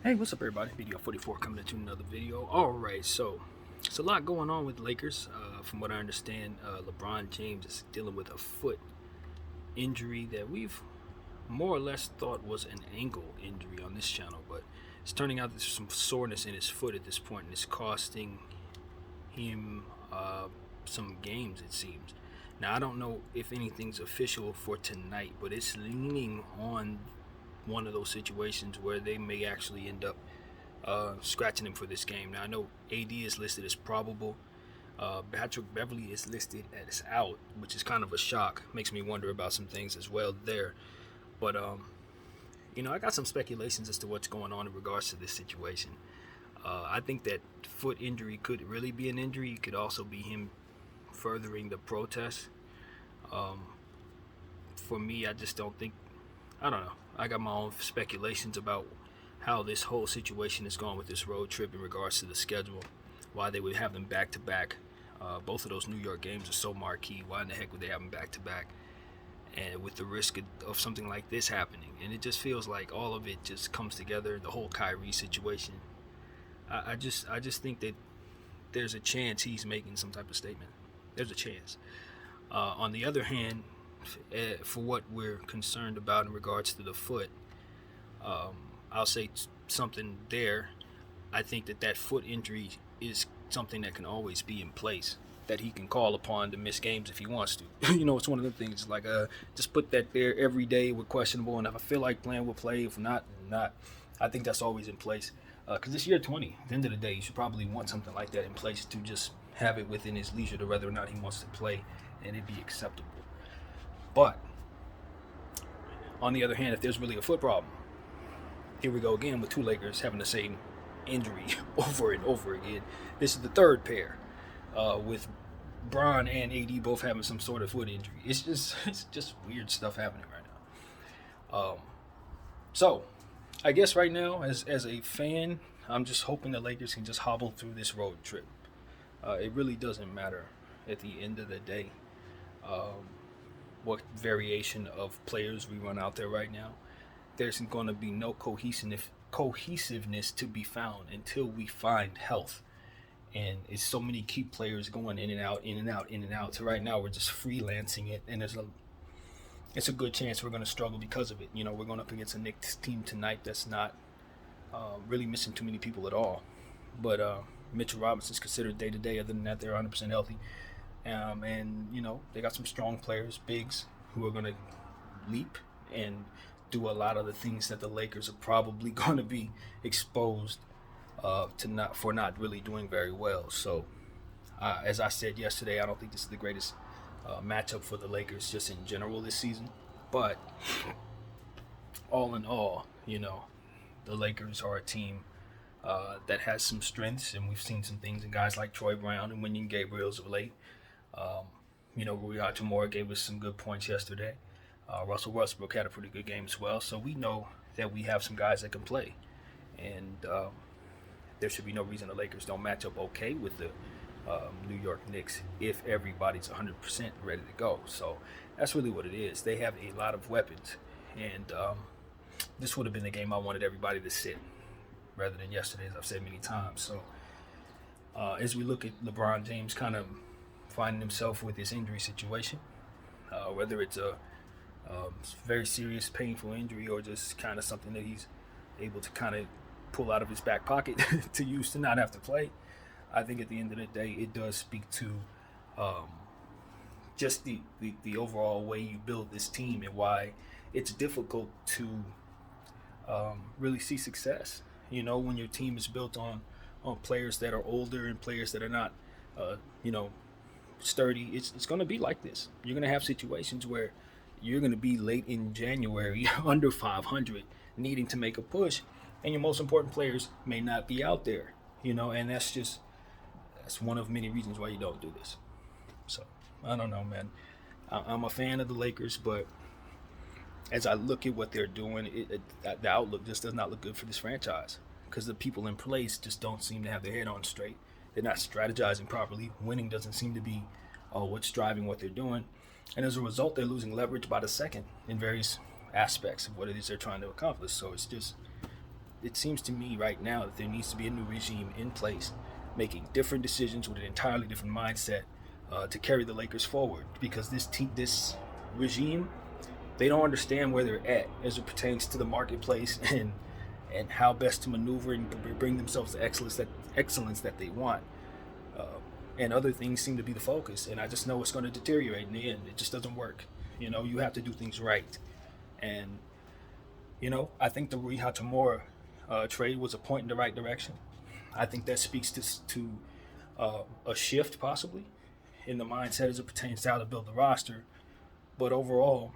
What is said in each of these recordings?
Hey, what's up, everybody? Video 44 coming into another video. All right, so it's a lot going on with the Lakers. From what I understand, LeBron James is dealing with a foot injury that we've more or less thought was an ankle injury on this channel, but it's turning out there's some soreness in his foot at this point, and it's costing him some games, it seems. Now, I don't know if anything's official for tonight, but it's leaning on one of those situations where they may actually end up scratching him for this game. Now, I know AD is listed as probable. Patrick Beverly is listed as out, which is kind of a shock. Makes me wonder about some things as well there. But, I got some speculations as to what's going on in regards to this situation. I think that foot injury could really be an injury. It could also be him furthering the protest. For me, I just don't think, I don't know. I got my own speculations about how this whole situation is going with this road trip in regards to the schedule. Why they would have them back to back. Both of those New York games are so marquee. Why in the heck would they have them back to back? And with the risk of something like this happening, and it just feels like all of it just comes together. The whole Kyrie situation. I just think that there's a chance he's making some type of statement. There's a chance. On the other hand, for what we're concerned about in regards to the foot, I'll say something there. I think that foot injury is something that can always be in place, that he can call upon to miss games if he wants to. It's one of the things like just put that there every day. We're questionable, and if I feel like playing, we'll play. If not, not. I think that's always in place. Because it's year 20. At the end of the day, you should probably want something like that in place to just have it within his leisure to whether or not he wants to play, and it'd be acceptable. But on the other hand, if there's really a foot problem, here we go again with two Lakers having the same injury over and over again. This is the third pair with Bron and AD both having some sort of foot injury. It's just weird stuff happening right now. So I guess right now, as a fan, I'm just hoping the Lakers can just hobble through this road trip. It really doesn't matter at the end of the day what variation of players we run out there right now. There's going to be no cohesiveness to be found until we find health. And it's so many key players going in and out, in and out, in and out. So right now we're just freelancing it, and it's a good chance we're going to struggle because of it. We're going up against a Knicks team tonight that's not really missing too many people at all. But Mitchell Robinson's considered day-to-day. Other than that, they're 100% healthy. And they got some strong players, bigs, who are going to leap and do a lot of the things that the Lakers are probably going to be exposed for not really doing very well. So, as I said yesterday, I don't think this is the greatest matchup for the Lakers just in general this season. But all in all, the Lakers are a team that has some strengths, and we've seen some things in guys like Troy Brown and Wenyen Gabriel's of late. Rui Hachimura gave us some good points yesterday. Russell Westbrook had a pretty good game as well. So we know that we have some guys that can play. And there should be no reason the Lakers don't match up okay with the New York Knicks if everybody's 100% ready to go. So that's really what it is. They have a lot of weapons. And this would have been the game I wanted everybody to sit rather than yesterday, as I've said many times. So as we look at LeBron James kind of finding himself with this injury situation, whether it's a very serious, painful injury or just kind of something that he's able to kind of pull out of his back pocket to use to not have to play, I think at the end of the day, it does speak to just the overall way you build this team and why it's difficult to really see success. When your team is built on players that are older and players that are not, sturdy, it's going to be like this. You're going to have situations where you're going to be late in January under 500 needing to make a push, and your most important players may not be out there, and that's one of many reasons why you don't do this. So I don't know, man. I'm a fan of the Lakers, but as I look at what they're doing, the outlook just does not look good for this franchise because the people in place just don't seem to have their head on straight. They're not strategizing properly. Winning doesn't seem to be what's driving what they're doing. And as a result, they're losing leverage by the second in various aspects of what it is they're trying to accomplish. So it seems to me right now that there needs to be a new regime in place, making different decisions with an entirely different mindset to carry the Lakers forward. Because this regime, they don't understand where they're at as it pertains to the marketplace and how best to maneuver and bring themselves to excellence that they want. Uh, and other things seem to be the focus. And I just know it's going to deteriorate in the end. It just doesn't work. You have to do things right. And I think the Rui Hachimura trade was a point in the right direction. I think that speaks to a shift possibly in the mindset as it pertains to how to build the roster. But overall,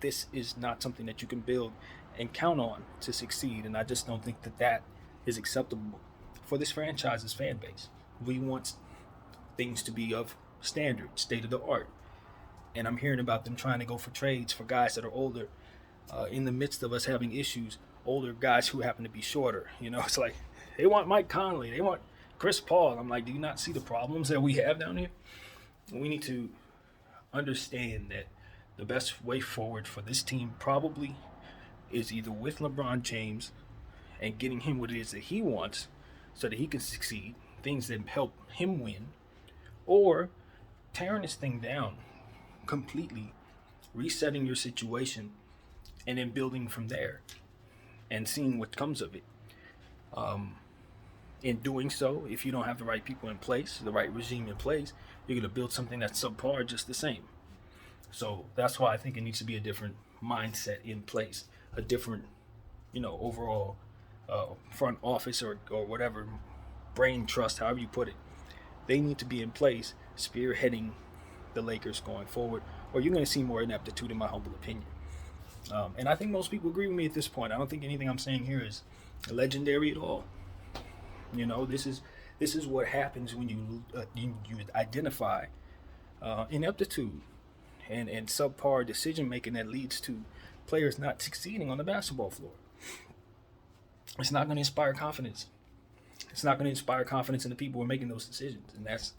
this is not something that you can build and count on to succeed. And I just don't think that is acceptable for this franchise's fan base. We want things to be of standard, state of the art. And I'm hearing about them trying to go for trades for guys that are older in the midst of us having issues, older guys who happen to be shorter. It's like they want Mike Conley, they want Chris Paul. I'm like, do you not see the problems that we have down here? We need to understand that the best way forward for this team probably is either with LeBron James and getting him what it is that he wants so that he can succeed, things that help him win, or tearing this thing down completely, resetting your situation, and then building from there and seeing what comes of it. In doing so, if you don't have the right people in place, the right regime in place, you're going to build something that's subpar just the same. So that's why I think it needs to be a different mindset in place, a different, overall front office or whatever, brain trust, however you put it. They need to be in place, spearheading the Lakers going forward, or you're going to see more ineptitude, in my humble opinion. And I think most people agree with me at this point. I don't think anything I'm saying here is legendary at all. This is what happens when you identify ineptitude and subpar decision making that leads to players not succeeding on the basketball floor. It's not going to inspire confidence. It's not going to inspire confidence in the people who are making those decisions, and that's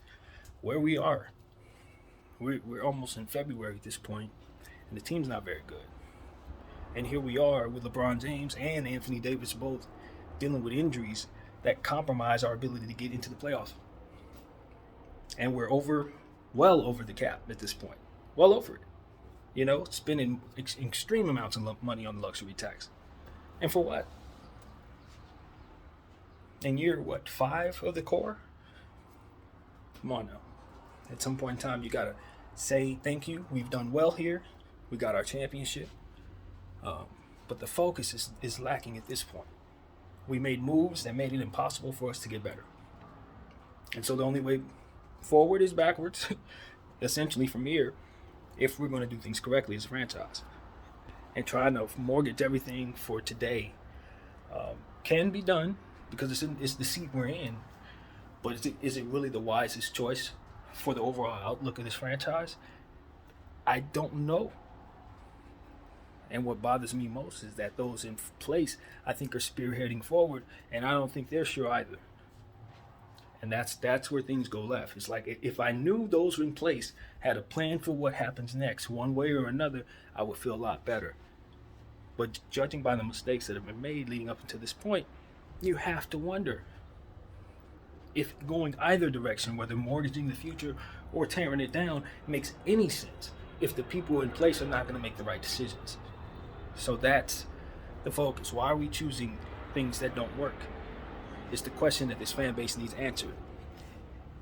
where we are. We're almost in February at this point, and the team's not very good. And here we are with LeBron James and Anthony Davis both dealing with injuries that compromise our ability to get into the playoffs. And we're well over the cap at this point. Well over it. Spending extreme amounts of money on luxury tax. And for what? In year, 5 of the core? Come on now. At some point in time, you got to say thank you. We've done well here. We got our championship. But the focus is lacking at this point. We made moves that made it impossible for us to get better. And so the only way forward is backwards, essentially from here, if we're going to do things correctly as a franchise. And trying to mortgage everything for today can be done because it's the seat we're in. But is it really the wisest choice for the overall outlook of this franchise? I don't know. And what bothers me most is that those in place, I think, are spearheading forward, and I don't think they're sure either. And that's where things go left. It's like if I knew those in place had a plan for what happens next, one way or another, I would feel a lot better. But judging by the mistakes that have been made leading up until this point, you have to wonder if going either direction, whether mortgaging the future or tearing it down, makes any sense if the people in place are not going to make the right decisions. So that's the focus. Why are we choosing things that don't work? It's the question that this fan base needs answered.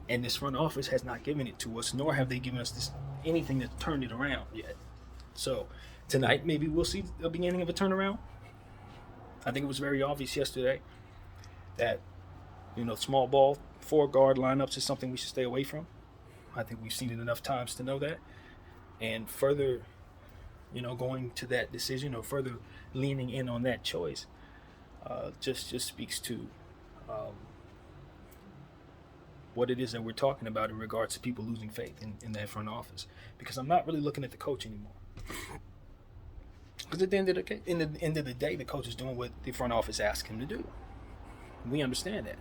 And this front office has not given it to us, nor have they given us anything to turn it around yet. So tonight, maybe we'll see the beginning of a turnaround. I think it was very obvious yesterday that, small ball, 4-guard lineups is something we should stay away from. I think we've seen it enough times to know that. And further, going to that decision or further leaning in on that choice just speaks to what it is that we're talking about in regards to people losing faith in that front office. Because I'm not really looking at the coach anymore. Because at the end of the day, the coach is doing what the front office asks him to do. We understand that.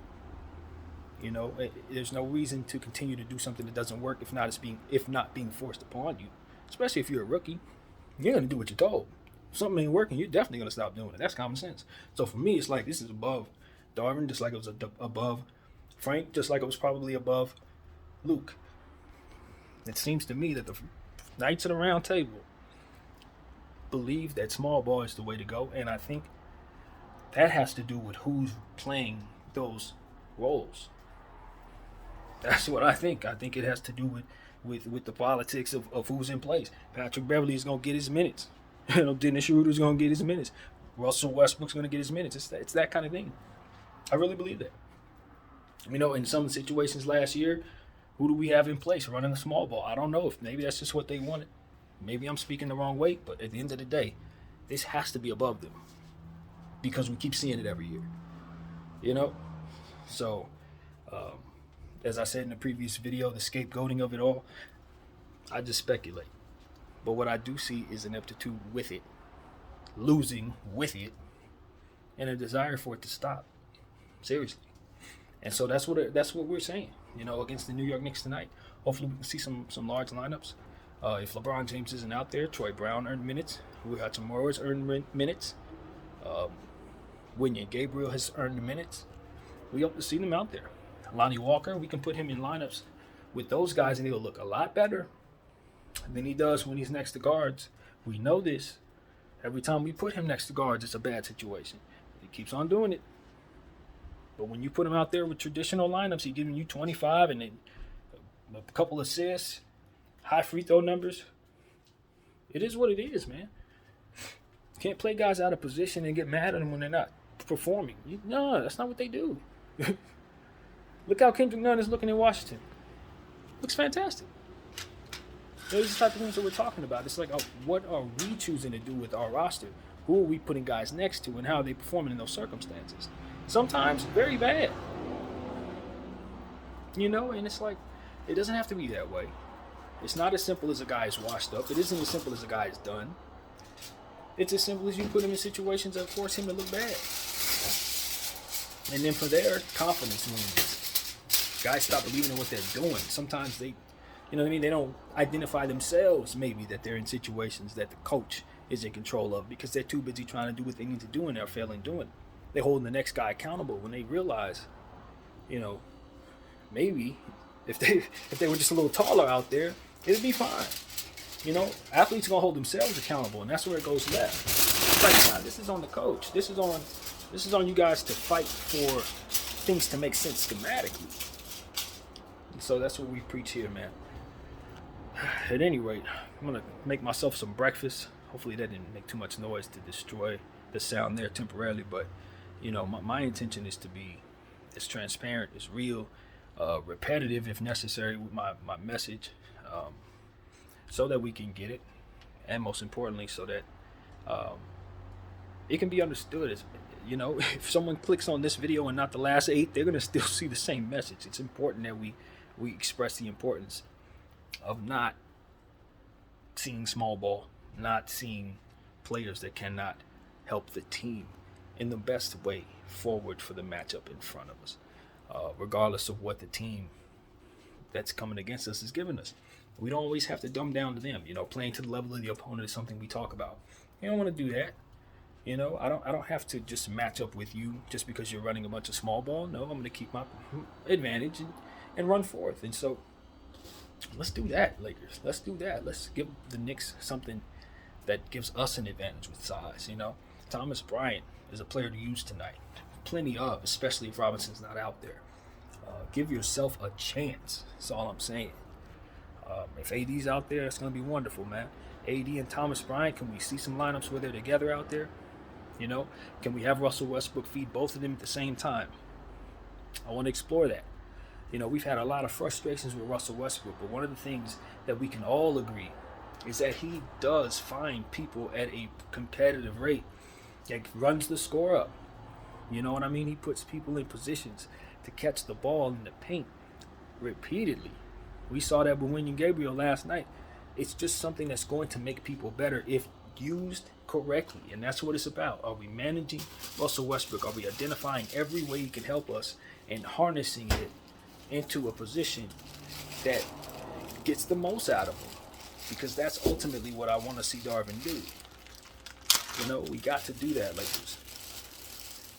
There's no reason to continue to do something that doesn't work if not being forced upon you. Especially if you're a rookie, you're going to do what you're told. something ain't working, you're definitely going to stop doing it. That's common sense. So for me, it's like this is above Darvin, just like it was above Frank, just like it was probably above Luke. It seems to me that the Knights of the Round Table believe that small ball is the way to go, and I think that has to do with who's playing those roles. That's what I think. I think it has to do with the politics of who's in place. Patrick Beverley is going to get his minutes. Dennis Schroeder's going to get his minutes. Russell Westbrook's going to get his minutes. It's that kind of thing. I really believe that. In some situations last year, who do we have in place running the small ball? I don't know if maybe that's just what they wanted. Maybe I'm speaking the wrong way, but at the end of the day, this has to be above them because we keep seeing it every year. So, as I said in the previous video, the scapegoating of it all, I just speculate. But what I do see is an aptitude with it, losing with it, and a desire for it to stop. Seriously. And so that's what we're saying, against the New York Knicks tonight. Hopefully we can see some large lineups. If LeBron James isn't out there, Troy Brown earned minutes. Will Hachimura earned minutes. Wenyen Gabriel has earned minutes. We hope to see them out there. Lonnie Walker, we can put him in lineups with those guys and he'll look a lot better than he does when he's next to guards. We know this. Every time we put him next to guards, it's a bad situation. He keeps on doing it. But when you put him out there with traditional lineups, he's giving you 25 and then a couple assists, high free throw numbers. It is what it is, man. You can't play guys out of position and get mad at them when they're not performing. No, that's not what they do. Look how Kendrick Nunn is looking in Washington. Looks fantastic. Those are the type of things that we're talking about. It's like, what are we choosing to do with our roster? Who are we putting guys next to, and how are they performing in those circumstances? Sometimes very bad. And it's like, it doesn't have to be that way. It's not as simple as a guy is washed up. It isn't as simple as a guy is done. It's as simple as you put him in situations that force him to look bad. And then from there, confidence wins. Guys stop believing in what they're doing. Sometimes they don't identify themselves maybe that they're in situations that the coach is in control of because they're too busy trying to do what they need to do and they're failing doing it. They're holding the next guy accountable when they realize, maybe if they were just a little taller out there, it'd be fine. Athletes are gonna hold themselves accountable, and that's where it goes left. It's like, this is on the coach. This is on you guys to fight for things to make sense schematically. And so that's what we preach here, man. At any rate, I'm gonna make myself some breakfast. Hopefully that didn't make too much noise to destroy the sound there temporarily, but my intention is to be as transparent, as real, repetitive if necessary with my message, so that we can get it, and most importantly, so that it can be understood. As if someone clicks on this video and not the last 8, they're gonna still see the same message. It's important that we express the importance of not seeing small ball, not seeing players that cannot help the team in the best way forward for the matchup in front of us, regardless of what the team that's coming against us is giving us. We don't always have to dumb down to them. Playing to the level of the opponent is something we talk about. You don't want to do that. I don't have to just match up with you just because you're running a bunch of small ball. No, I'm going to keep my advantage and run forth. And so let's do that, Lakers. Let's do that. Let's give the Knicks something that gives us an advantage with size. Thomas Bryant is a player to use tonight. Plenty of, especially if Robinson's not out there. Give yourself a chance. That's all I'm saying. If AD's out there, it's going to be wonderful, man. AD and Thomas Bryant, can we see some lineups where they're together out there? Can we have Russell Westbrook feed both of them at the same time? I want to explore that. We've had a lot of frustrations with Russell Westbrook, but one of the things that we can all agree is that he does find people at a competitive rate that runs the score up. You know what I mean? He puts people in positions to catch the ball in the paint repeatedly. We saw that with Wenyen Gabriel last night. It's just something that's going to make people better if used correctly, and that's what it's about. Are we managing Russell Westbrook? Are we identifying every way he can help us and harnessing it into a position that gets the most out of him? Because that's ultimately what I want to see Darvin do. We got to do that, Lakers.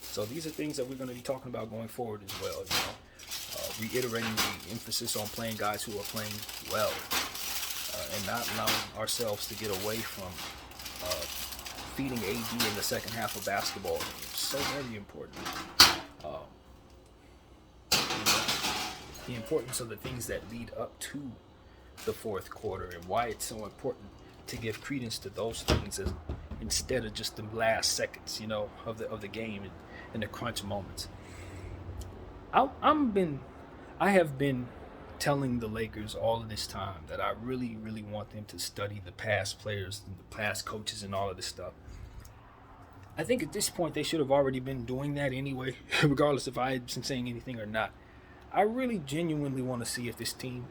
So these are things that we're going to be talking about going forward as well. Reiterating the emphasis on playing guys who are playing well, and not allowing ourselves to get away from feeding AD in the second half of basketball. So very important. The importance of the things that lead up to the fourth quarter and why it's so important to give credence to those things instead of just the last seconds, of the game and the crunch moments. I have been telling the Lakers all of this time that I really, really want them to study the past players, and the past coaches, and all of this stuff. I think at this point they should have already been doing that anyway, regardless if I had been saying anything or not. I really genuinely want to see if this team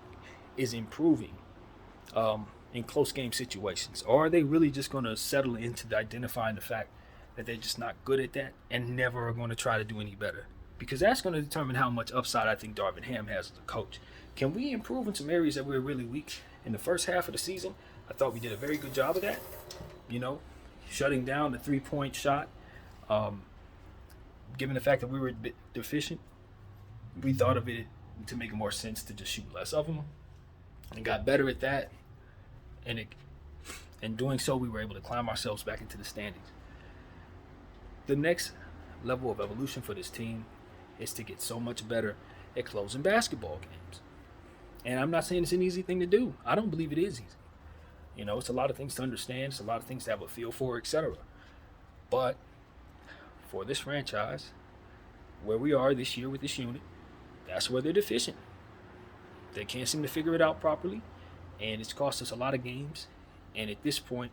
is improving in close game situations, or are they really just going to settle into identifying the fact that they're just not good at that and never are going to try to do any better? Because that's going to determine how much upside I think Darvin Ham has as a coach. Can we improve in some areas that we were really weak in the first half of the season? I thought we did a very good job of that. Shutting down the three-point shot. Given the fact that we were a bit deficient, we thought of it to make more sense to just shoot less of them, and got better at that. And in doing so, we were able to climb ourselves back into the standings. The next level of evolution for this team is to get so much better at closing basketball games. And I'm not saying it's an easy thing to do. I don't believe it is easy. It's a lot of things to understand. It's a lot of things to have a feel for, etc. But for this franchise, where we are this year with this unit, that's where they're deficient. They can't seem to figure it out properly, and it's cost us a lot of games. And at this point,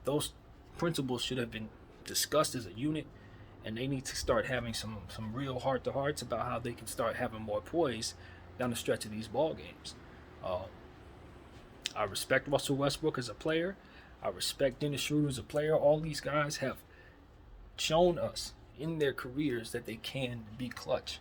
those principles should have been discussed as a unit, and they need to start having some real heart-to-hearts about how they can start having more poise down the stretch of these ball games. I respect Russell Westbrook as a player. I respect Dennis Schroeder as a player. All these guys have shown us in their careers that they can be clutch.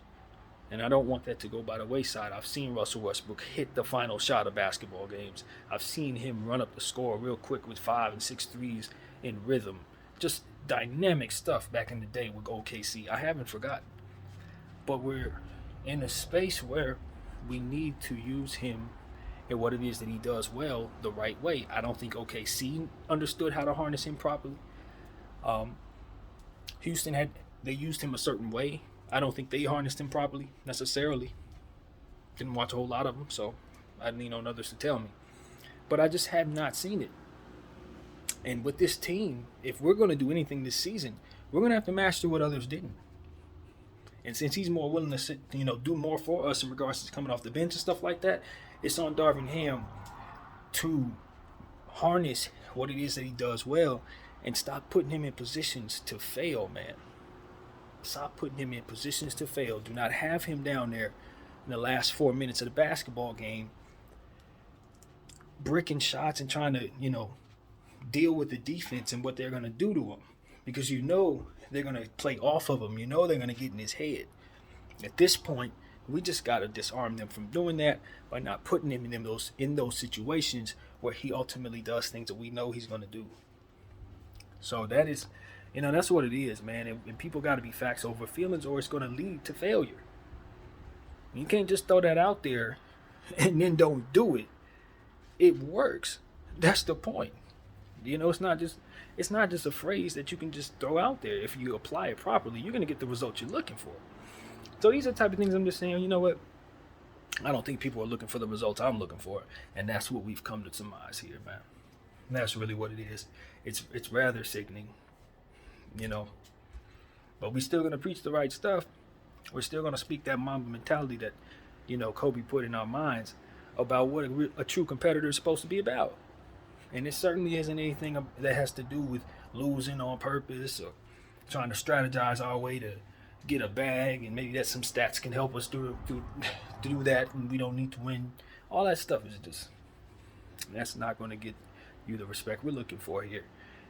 And I don't want that to go by the wayside. I've seen Russell Westbrook hit the final shot of basketball games. I've seen him run up the score real quick with 5 and 6 threes in rhythm. Just dynamic stuff back in the day with OKC. I haven't forgotten. But we're in a space where we need to use him and what it is that he does well the right way. I don't think OKC understood how to harness him properly. Houston they used him a certain way. I don't think they harnessed him properly necessarily. Didn't watch a whole lot of them, so I need on others to tell me. But I just have not seen it. And with this team, if we're going to do anything this season, we're going to have to master what others didn't. And since he's more willing to do more for us in regards to coming off the bench and stuff like that, it's on Darvin Ham to harness what it is that he does well and stop putting him in positions to fail, man. Stop putting him in positions to fail. Do not have him down there in the last 4 minutes of the basketball game bricking shots and trying to, deal with the defense and what they're going to do to him. Because they're going to play off of him. They're going to get in his head. At this point, we just got to disarm them from doing that by not putting him in those situations where he ultimately does things that we know he's going to do. So that is, that's what it is, man. And people got to be facts over feelings, or it's going to lead to failure. You can't just throw that out there and then don't do it. It works. That's the point. It's not just a phrase that you can just throw out there. If you apply it properly, you're going to get the results you're looking for. So these are the type of things I'm just saying, you know what? I don't think people are looking for the results I'm looking for. And that's what we've come to surmise here, man. And that's really what it is. It's rather sickening, But we're still going to preach the right stuff. We're still going to speak that Mamba mentality that, Kobe put in our minds about what a true competitor is supposed to be about. And it certainly isn't anything that has to do with losing on purpose or trying to strategize our way to get a bag, and maybe that some stats can help us do that, and we don't need to win. All that stuff is that's not going to get you the respect we're looking for here.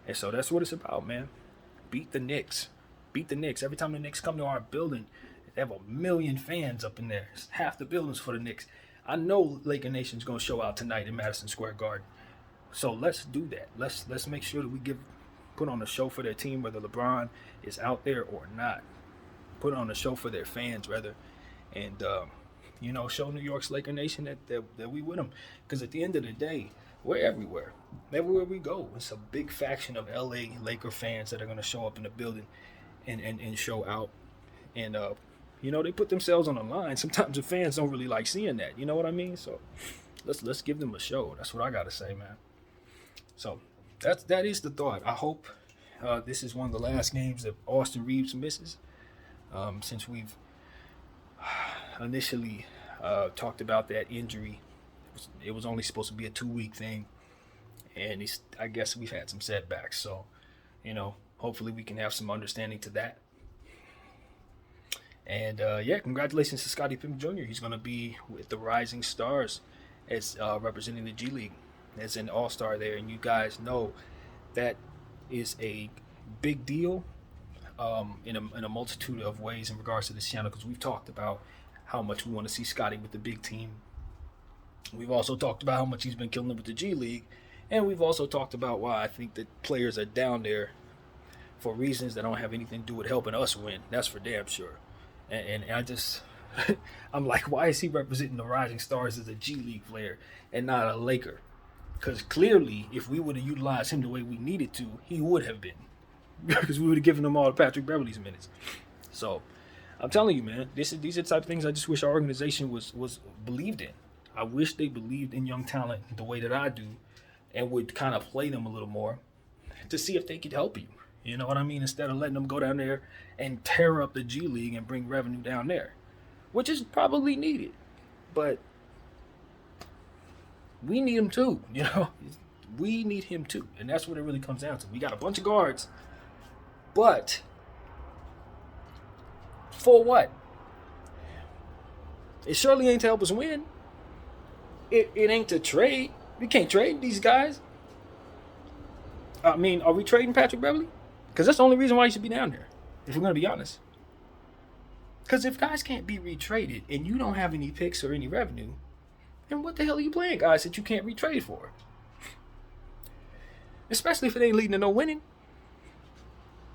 And so that's what it's about, man. Beat the Knicks. Beat the Knicks. Every time the Knicks come to our building, they have 1 million fans up in there. It's half the buildings for the Knicks. I know Laker Nation's going to show out tonight in Madison Square Garden. So let's do that. Let's make sure that we put put on a show for their team, whether LeBron is out there or not. Put on a show for their fans, rather, and show New York's Laker Nation that we with them. Because at the end of the day, we're everywhere. Everywhere we go, it's a big faction of LA Laker fans that are going to show up in the building and show out. And they put themselves on the line. Sometimes the fans don't really like seeing that. You know what I mean? So let's give them a show. That's what I got to say, man. So that is the thought. I hope this is one of the last games that Austin Reeves misses. Since we've initially talked about that injury, it was only supposed to be a 2-week thing, and I guess we've had some setbacks. So, hopefully we can have some understanding to that. And congratulations to Scottie Pippen Jr. He's going to be with the Rising Stars as representing the G League as an all-star there, and you guys know that is a big deal. In a multitude of ways in regards to this channel, because we've talked about how much we want to see Scottie with the big team. We've also talked about how much he's been killing it with the G League, and we've also talked about why I think that players are down there for reasons that don't have anything to do with helping us win. That's for damn sure. And I just, I'm like, why is he representing the Rising Stars as a G League player and not a Laker? Because clearly, if we would have utilized him the way we needed to, he would have been. Because we would have given them all Patrick Beverley's minutes. So, I'm telling you, man, these are the type of things I just wish our organization was believed in. I wish they believed in young talent the way that I do, and would kind of play them a little more to see if they could help you. You know what I mean? Instead of letting them go down there and tear up the G League and bring revenue down there, which is probably needed. But we need him too, We need him too. And that's what it really comes down to. We got a bunch of guards. But for what? It surely ain't to help us win. It ain't to trade. We can't trade these guys. I mean, are we trading Patrick Beverley? Because that's the only reason why he should be down there, if we're going to be honest. Because if guys can't be retraded and you don't have any picks or any revenue, then what the hell are you playing guys that you can't retrade for? Especially if it ain't leading to no winning.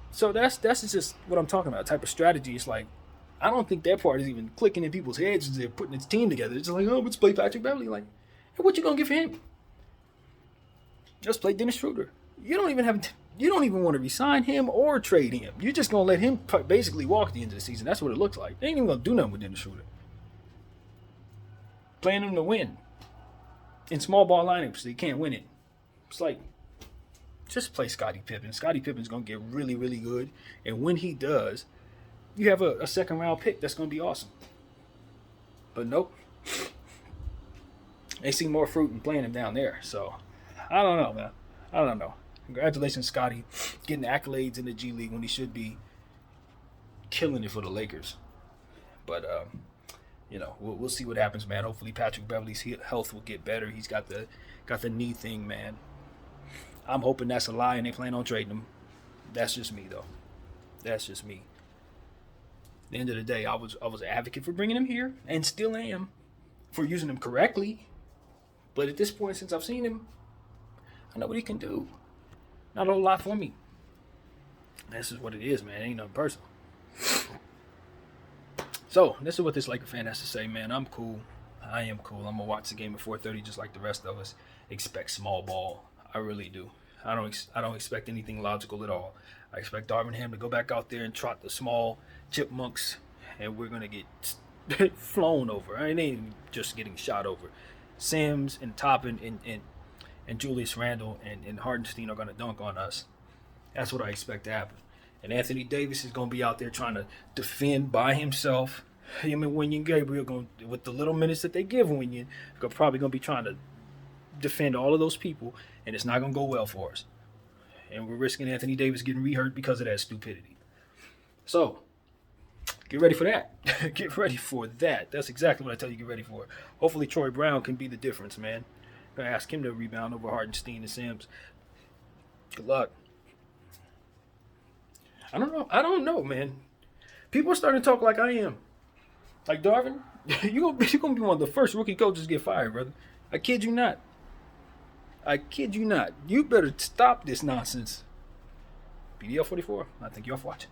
So that's just what I'm talking about. Type of strategy. It's like, I don't think that part is even clicking in people's heads as they're putting its team together. It's just like, let's play Patrick Beverley. Like, hey, what you gonna give him? Just play Dennis Schroeder. You don't even want to resign him or trade him. You're just gonna let him basically walk the end of the season. That's what it looks like. They ain't even gonna do nothing with Dennis Schroeder. Playing him to win in small ball lineups, so you can't win it. It's like, just play Scottie Pippen. Scottie Pippen's going to get really, really good. And when he does, you have a second-round pick that's going to be awesome. But nope. They see more fruit in playing him down there. So, I don't know, man. I don't know. Congratulations, Scottie, getting accolades in the G League when he should be killing it for the Lakers. But, we'll see what happens, man. Hopefully Patrick Beverley's health will get better. He's got the knee thing, man. I'm hoping that's a lie and they plan on trading him. That's just me, though. That's just me. At the end of the day, I was an advocate for bringing him here, and still am, for using him correctly. But at this point, since I've seen him, I know what he can do. Not a whole lot for me. This is what it is, man. It ain't nothing personal. So, this is what this Laker fan has to say, man. I'm cool. I am cool. I'm going to watch the game at 4:30 just like the rest of us. Expect small ball. I really do. I don't expect anything logical at all. I expect Darvin Ham to go back out there and trot the small chipmunks, and we're going to get flown over. I ain't just getting shot over. Sims and Toppin and Julius Randle and Hardenstein are going to dunk on us. That's what I expect to happen. And Anthony Davis is going to be out there trying to defend by himself. Him and Wenyen Gabriel, with the little minutes that they give Wenyen, are probably going to be trying to defend all of those people, and it's not going to go well for us. And we're risking Anthony Davis getting rehurt because of that stupidity. So, get ready for that. Get ready for that. That's exactly what I tell you, get ready for. Hopefully Troy Brown can be the difference, man. I'm going to ask him to rebound over Hardenstein and Sims. Good luck. I don't know, man. People are starting to talk like I am. Like, Darvin, you're going to be one of the first rookie coaches to get fired, brother. I kid you not. I kid you not. You better stop this nonsense. BDL44. I thank you all for watching.